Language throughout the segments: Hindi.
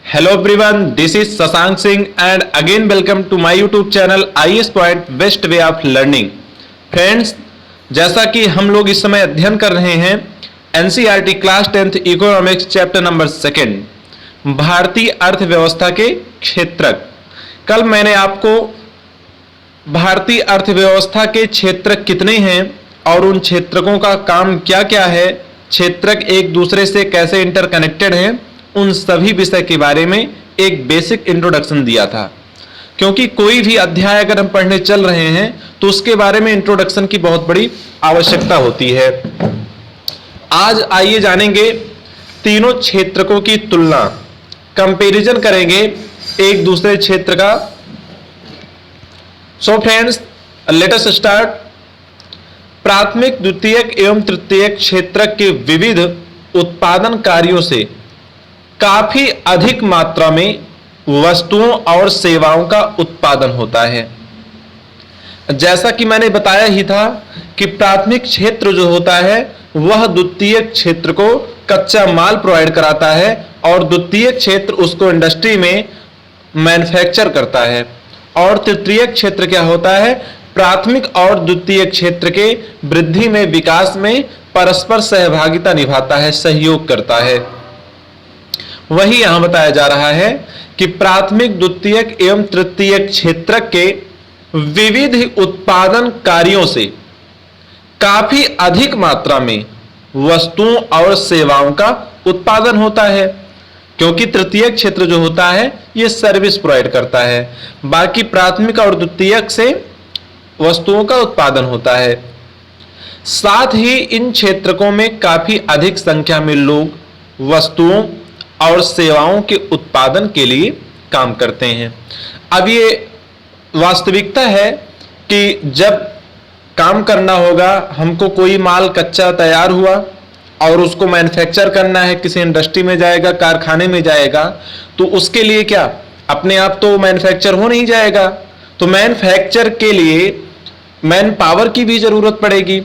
Hello everyone, this is Sasank Singh and again welcome to my YouTube channel IS Point Best Way of Learning। Friends, जैसा कि हम लोग इस समय अध्ययन कर रहे हैं NCERT class 10th economics chapter number 2 भारतीय अर्थव्यवस्था के क्षेत्रक। कल मैंने आपको भारतीय अर्थव्यवस्था के क्षेत्रक कितने हैं और उन क्षेत्रकों का काम क्या क्या है, क्षेत्रक एक दूसरे से कैसे इंटरकनेक्टेड हैं, उन सभी विषय के बारे में एक बेसिक इंट्रोडक्शन दिया था। क्योंकि कोई भी अध्याय अगर हम पढ़ने चल रहे हैं तो उसके बारे में इंट्रोडक्शन की बहुत बड़ी आवश्यकता होती है। आज आइए जानेंगे तीनों क्षेत्रकों की तुलना, कंपैरिजन करेंगे एक दूसरे क्षेत्र का। So friends, let us start. प्राथमिक, द्वितीयक एवं तृतीयक क्षेत्रक के विविध उत्पादन कार्यों से काफी अधिक मात्रा में वस्तुओं और सेवाओं का उत्पादन होता है। जैसा कि मैंने बताया ही था कि प्राथमिक क्षेत्र जो होता है वह द्वितीयक क्षेत्र को कच्चा माल प्रोवाइड कराता है और द्वितीयक क्षेत्र उसको इंडस्ट्री में मैन्युफैक्चर करता है। और तृतीयक क्षेत्र क्या होता है? प्राथमिक और द्वितीयक क्षेत्र के वृद्धि में, विकास में परस्पर सहभागिता निभाता है, सहयोग करता है। वही यहां बताया जा रहा है कि प्राथमिक, द्वितीयक एवं तृतीयक क्षेत्र के विविध उत्पादन कार्यों से काफी अधिक मात्रा में वस्तुओं और सेवाओं का उत्पादन होता है। क्योंकि तृतीयक क्षेत्र जो होता है यह सर्विस प्रोवाइड करता है, बाकी प्राथमिक और द्वितीयक से वस्तुओं का उत्पादन होता है। साथ ही इन क्षेत्रकों में काफी अधिक संख्या में लोग वस्तुओं और सेवाओं के उत्पादन के लिए काम करते हैं। अब ये वास्तविकता है कि जब काम करना होगा, हमको कोई माल कच्चा तैयार हुआ और उसको मैन्युफैक्चर करना है, किसी इंडस्ट्री में जाएगा, कारखाने में जाएगा, तो उसके लिए क्या अपने आप तो मैन्युफैक्चर हो नहीं जाएगा। तो मैन्युफैक्चर के लिए मैन पावर की भी जरूरत पड़ेगी,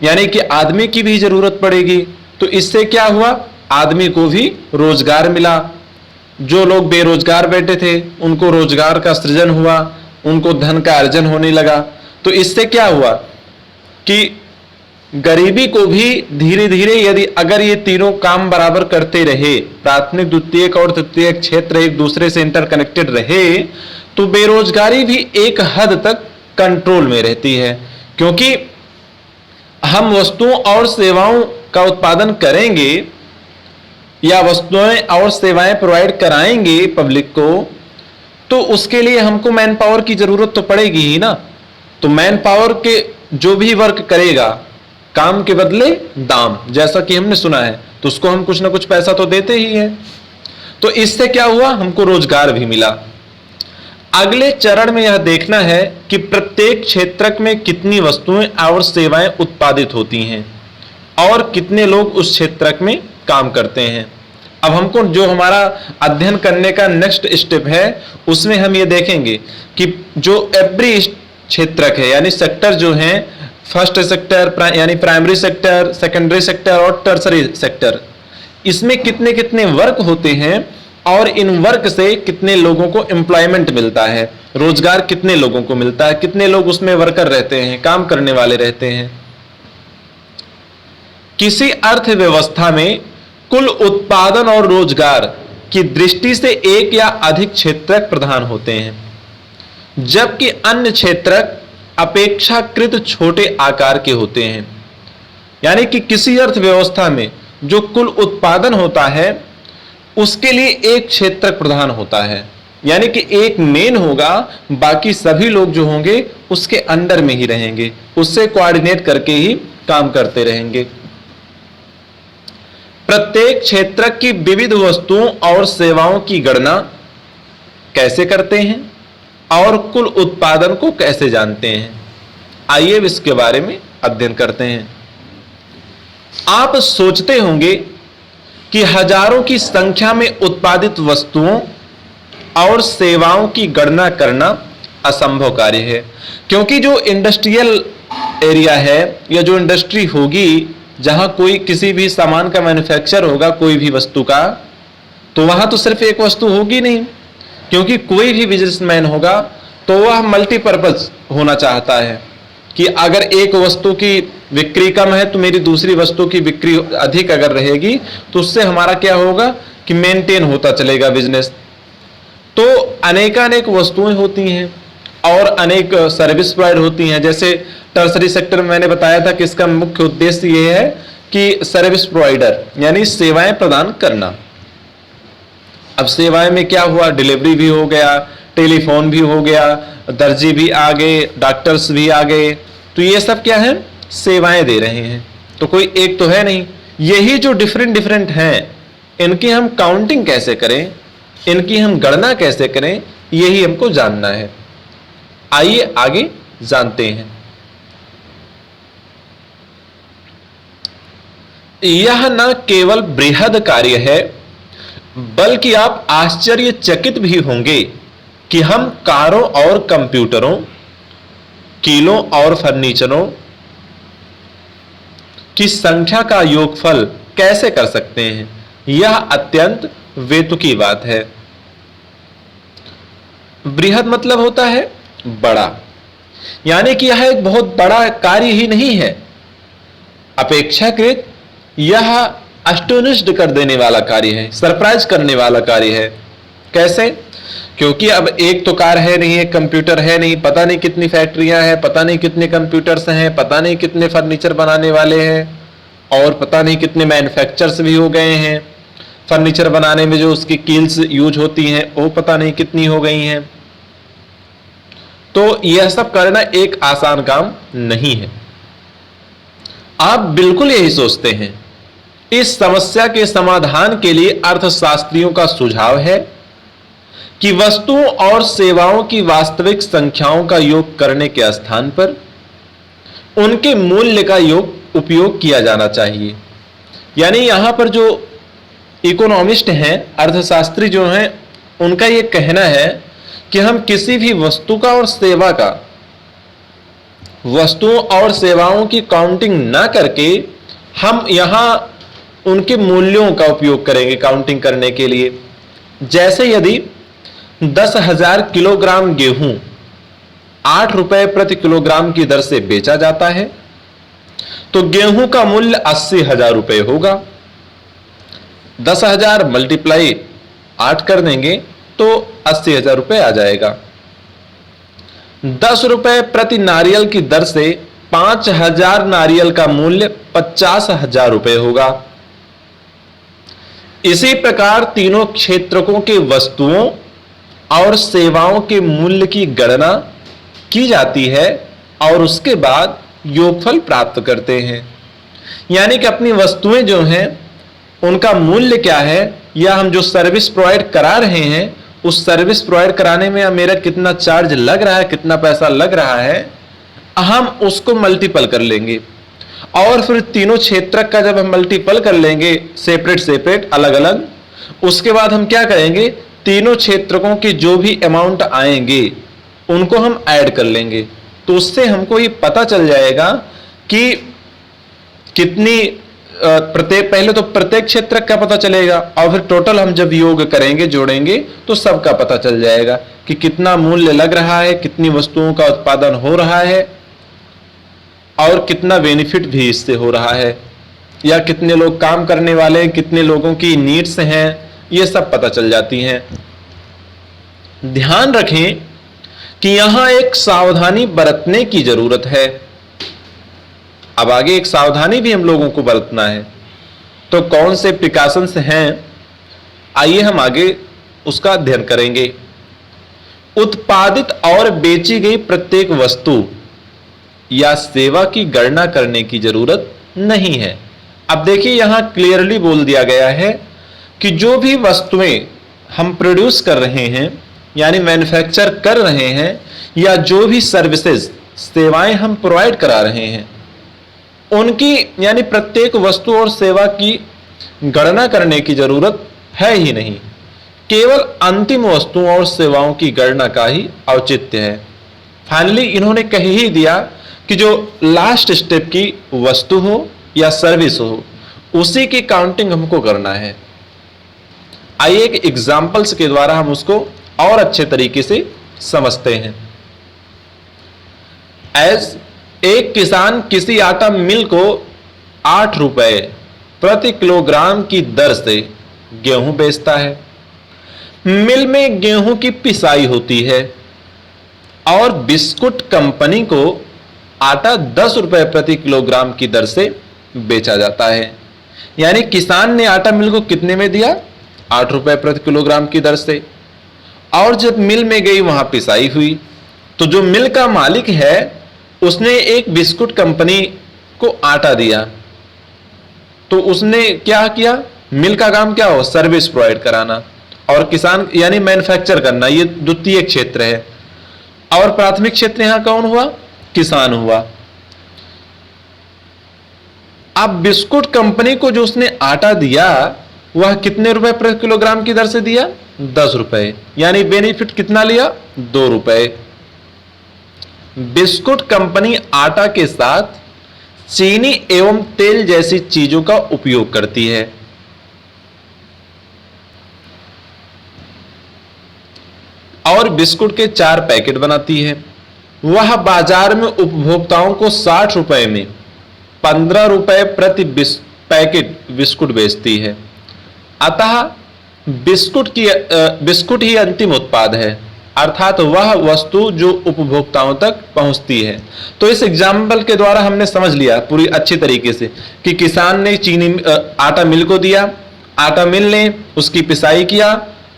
यानी कि आदमी की भी जरूरत पड़ेगी। तो इससे क्या हुआ? आदमी को भी रोजगार मिला। जो लोग बेरोजगार बैठे थे उनको रोजगार का सृजन हुआ, उनको धन का अर्जन होने लगा। तो इससे क्या हुआ कि गरीबी को भी धीरे धीरे, यदि अगर ये तीनों काम बराबर करते रहे, प्राथमिक, द्वितीयक और तृतीयक क्षेत्र एक दूसरे से इंटरकनेक्टेड रहे, तो बेरोजगारी भी एक हद तक कंट्रोल में रहती है। क्योंकि हम वस्तुओं और सेवाओं का उत्पादन करेंगे या वस्तुएं और सेवाएं प्रोवाइड कराएंगे पब्लिक को, तो उसके लिए हमको मैन पावर की जरूरत तो पड़ेगी ही ना। तो मैन पावर के जो भी वर्क करेगा, काम के बदले दाम, जैसा कि हमने सुना है, तो उसको हम कुछ ना कुछ पैसा तो देते ही हैं। तो इससे क्या हुआ? हमको रोजगार भी मिला। अगले चरण में यह देखना है कि प्रत्येक क्षेत्रक में कितनी वस्तुएं और सेवाएं उत्पादित होती हैं और कितने लोग उस क्षेत्रक में काम करते हैं। अब हमको जो हमारा अध्ययन करने का नेक्स्ट स्टेप है उसमें हम ये देखेंगे कि जो एवरी क्षेत्रक है, यानी सेक्टर जो हैं, फर्स्ट सेक्टर यानी प्राइमरी सेक्टर, सेकेंडरी सेक्टर और टर्सरी सेक्टर, इसमें कितने कितने वर्क होते हैं और इन वर्क से कितने लोगों को एम्प्लॉयमेंट मिलता है, रोजगार कितने लोगों को मिलता है, कितने लोग उसमें वर्कर रहते हैं, काम करने वाले रहते हैं। किसी अर्थव्यवस्था में कुल उत्पादन और रोजगार की दृष्टि से एक या अधिक क्षेत्रक प्रधान होते हैं, जबकि अन्य क्षेत्रक अपेक्षाकृत छोटे आकार के होते हैं। यानी कि किसी अर्थव्यवस्था में जो कुल उत्पादन होता है उसके लिए एक क्षेत्रक प्रधान होता है, यानी कि एक मेन होगा, बाकी सभी लोग जो होंगे उसके अंडर में ही रहेंगे, उससे कोऑर्डिनेट करके ही काम करते रहेंगे। प्रत्येक क्षेत्रक की विविध वस्तुओं और सेवाओं की गणना कैसे करते हैं और कुल उत्पादन को कैसे जानते हैं, आइए इसके बारे में अध्ययन करते हैं। आप सोचते होंगे कि हजारों की संख्या में उत्पादित वस्तुओं और सेवाओं की गणना करना असंभव कार्य है, क्योंकि जो इंडस्ट्रियल एरिया है या जो इंडस्ट्री होगी जहां कोई किसी भी सामान का मैन्युफैक्चर होगा, कोई भी वस्तु का, तो वहां तो सिर्फ एक वस्तु होगी नहीं, क्योंकि कोई भी बिजनेसमैन होगा तो वह मल्टीपर्पज होना चाहता है कि अगर एक वस्तु की बिक्री कम है तो मेरी दूसरी वस्तु की बिक्री अधिक अगर रहेगी तो उससे हमारा क्या होगा कि मेंटेन होता चलेगा बिजनेस। तो अनेकानेक वस्तुएं होती हैं और अनेक सर्विस प्रोवाइड होती हैं। जैसे टर्सरी सेक्टर में मैंने बताया था कि इसका मुख्य उद्देश्य यह है कि सर्विस प्रोवाइडर यानी सेवाएं प्रदान करना। अब सेवाएं में क्या हुआ, डिलीवरी भी हो गया, टेलीफोन भी हो गया, दर्जी भी आ गए, डॉक्टर्स भी आ गए, तो ये सब क्या है, सेवाएं दे रहे हैं। तो कोई एक तो है नहीं, यही जो डिफरेंट डिफरेंट हैं इनकी हम काउंटिंग कैसे करें, इनकी हम गणना कैसे करें, यही हमको जानना है। आइए आगे जानते हैं। यह न केवल बृहद कार्य है बल्कि आप आश्चर्यचकित भी होंगे कि हम कारों और कंप्यूटरों, कीलों और फर्नीचरों की संख्या का योगफल कैसे कर सकते हैं। यह अत्यंत वेतुकी बात है। बृहद मतलब होता है बड़ा, यानी कि यह एक बहुत बड़ा कार्य ही नहीं है, अपेक्षाकृत यह एस्टोनिश्ड कर देने वाला कार्य है, सरप्राइज करने वाला कार्य है। कैसे? क्योंकि अब एक तो कार है नहीं, एक कंप्यूटर है नहीं, पता नहीं कितनी फैक्ट्रियां हैं, पता नहीं कितने कंप्यूटर्स हैं, पता नहीं कितने फर्नीचर बनाने वाले हैं, और पता नहीं कितने मैन्युफैक्चरर्स भी हो गए हैं। फर्नीचर बनाने में जो उसकी कील्स यूज होती हैं वो पता नहीं कितनी हो गई हैं। तो यह सब करना एक आसान काम नहीं है। आप बिल्कुल यही सोचते हैं। इस समस्या के समाधान के लिए अर्थशास्त्रियों का सुझाव है कि वस्तुओं और सेवाओं की वास्तविक संख्याओं का योग करने के स्थान पर उनके मूल्य का उपयोग किया जाना चाहिए। यानी यहां पर जो इकोनॉमिस्ट हैं, अर्थशास्त्री जो हैं, उनका यह कहना है कि हम किसी भी वस्तु का और सेवा का, वस्तुओं और सेवाओं की काउंटिंग ना करके हम यहां उनके मूल्यों का उपयोग करेंगे काउंटिंग करने के लिए। जैसे यदि 10,000 किलोग्राम गेहूं 8 रुपए प्रति किलोग्राम की दर से बेचा जाता है तो गेहूं का मूल्य 80,000 रुपए होगा। 10,000 मल्टीप्लाई 8 कर देंगे तो 80,000 रुपए आ जाएगा। 10 रुपए प्रति नारियल की दर से 5,000 नारियल का मूल्य 50,000 रुपए होगा। इसी प्रकार तीनों क्षेत्रकों के वस्तुओं और सेवाओं के मूल्य की गणना की जाती है और उसके बाद योगफल प्राप्त करते हैं। यानी कि अपनी वस्तुएं जो हैं उनका मूल्य क्या है, या हम जो सर्विस प्रोवाइड करा रहे हैं उस सर्विस प्रोवाइड कराने में मेरा कितना चार्ज लग रहा है, कितना पैसा लग रहा है, हम उसको मल्टीपल कर लेंगे। और फिर तीनों क्षेत्रक का जब हम मल्टीपल कर लेंगे सेपरेट सेपरेट अलग अलग, उसके बाद हम क्या करेंगे, तीनों क्षेत्रकों के जो भी अमाउंट आएंगे उनको हम ऐड कर लेंगे। तो उससे हमको ये पता चल जाएगा कि कितनी पहले तो प्रत्येक क्षेत्रक का पता चलेगा और फिर टोटल हम जब योग करेंगे, जोड़ेंगे, तो सबका पता चल जाएगा कि कितना मूल्य लग रहा है, कितनी वस्तुओं का उत्पादन हो रहा है और कितना बेनिफिट भी इससे हो रहा है, या कितने लोग काम करने वाले हैं, कितने लोगों की नीड्स हैं, ये सब पता चल जाती हैं। ध्यान रखें कि यहां एक सावधानी बरतने की जरूरत है। अब आगे एक सावधानी भी हम लोगों को बरतना है। तो कौन से प्रिकॉशंस हैं, आइए हम आगे उसका अध्ययन करेंगे। उत्पादित और बेची गई प्रत्येक वस्तु या सेवा की गणना करने की जरूरत नहीं है। अब देखिए यहां क्लियरली बोल दिया गया है कि जो भी वस्तुएं हम प्रोड्यूस कर रहे हैं यानी मैन्युफैक्चर कर रहे हैं, या जो भी सर्विसेज सेवाएं हम प्रोवाइड करा रहे हैं, उनकी यानी प्रत्येक वस्तु और सेवा की गणना करने की जरूरत है ही नहीं। केवल अंतिम वस्तुओं और सेवाओं की गणना का ही औचित्य है। फाइनली इन्होंने कह ही दिया कि जो लास्ट स्टेप की वस्तु हो या सर्विस हो, उसी की काउंटिंग हमको करना है। आइए एक एग्जाम्पल्स के द्वारा हम उसको और अच्छे तरीके से समझते हैं। एज एक किसान किसी आटा मिल को 8 रुपए प्रति किलोग्राम की दर से गेहूं बेचता है। मिल में गेहूं की पिसाई होती है और बिस्कुट कंपनी को आटा 10 रुपए प्रति किलोग्राम की दर से बेचा जाता है। यानी किसान ने आटा मिल को कितने में दिया? 8 रुपए प्रति किलोग्राम की दर से। और जब मिल में गई वहां पिसाई हुई तो जो मिल का मालिक है उसने एक बिस्कुट कंपनी को आटा दिया, तो उसने क्या किया? मिल का काम क्या हो? सर्विस प्रोवाइड कराना, और किसान यानी मैन्युफैक्चर करना, ये द्वितीय क्षेत्र है। और प्राथमिक क्षेत्र यहां कौन हुआ? किसान हुआ। अब बिस्कुट कंपनी को जो उसने आटा दिया वह कितने रुपए प्रति किलोग्राम की दर से दिया? 10 रुपए। यानी बेनिफिट कितना लिया? 2 रुपए। बिस्कुट कंपनी आटा के साथ चीनी एवं तेल जैसी चीजों का उपयोग करती है। और बिस्कुट के 4 पैकेट बनाती है। वह बाजार में उपभोक्ताओं को 60 रुपए में 15 रुपए प्रति पैकेट बिस्कुट बेचती है। अतः बिस्कुट ही अंतिम उत्पाद है, अर्थात वह वस्तु जो उपभोक्ताओं तक पहुंचती है। तो इस एग्जाम्पल के द्वारा हमने समझ लिया पूरी अच्छी तरीके से कि किसान ने आटा मिल को दिया, आटा मिल ने उसकी पिसाई किया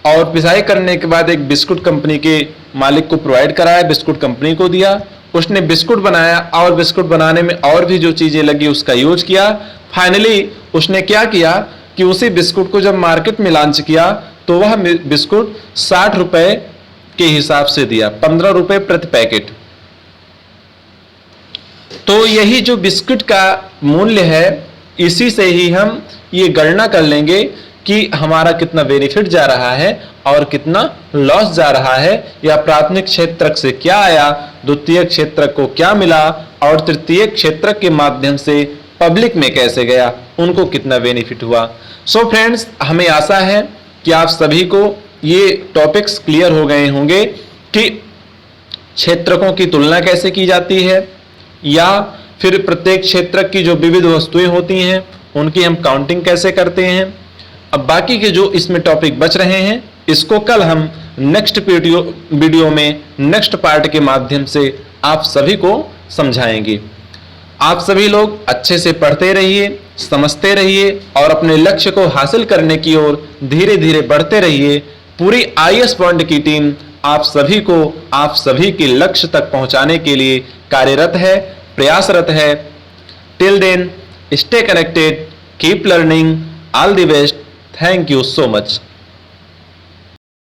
और पिसाई करने के बाद एक बिस्कुट कंपनी के मालिक को प्रोवाइड कराया, बिस्कुट कंपनी को दिया, उसने बिस्कुट बनाया और बिस्कुट बनाने में और भी जो चीजें लगी उसका यूज किया। फाइनली उसने क्या किया कि उसी बिस्कुट को जब मार्केट में लॉन्च किया तो वह बिस्कुट 60 रुपए के हिसाब से दिया, 15 रुपए प्रति पैकेट। तो यही जो बिस्कुट का मूल्य है, इसी से ही हम ये गणना कर लेंगे कि हमारा कितना बेनिफिट जा रहा है और कितना लॉस जा रहा है, या प्राथमिक क्षेत्र से क्या आया, द्वितीय क्षेत्र को क्या मिला और तृतीय क्षेत्र के माध्यम से पब्लिक में कैसे गया, उनको कितना बेनिफिट हुआ। सो फ्रेंड्स, हमें आशा है कि आप सभी को ये टॉपिक्स क्लियर हो गए होंगे कि क्षेत्रकों की तुलना कैसे की जाती है, या फिर प्रत्येक क्षेत्र की जो विविध वस्तुएं होती हैं उनकी हम काउंटिंग कैसे करते हैं। अब बाकी के जो इसमें टॉपिक बच रहे हैं इसको कल हम नेक्स्ट वीडियो में नेक्स्ट पार्ट के माध्यम से आप सभी को समझाएंगे। आप सभी लोग अच्छे से पढ़ते रहिए, समझते रहिए और अपने लक्ष्य को हासिल करने की ओर धीरे धीरे बढ़ते रहिए। पूरी IAS पॉइंट की टीम आप सभी को आप सभी के लक्ष्य तक पहुंचाने के लिए कार्यरत है, प्रयासरत है। Till then, stay connected, keep learning, all the best, thank you so much.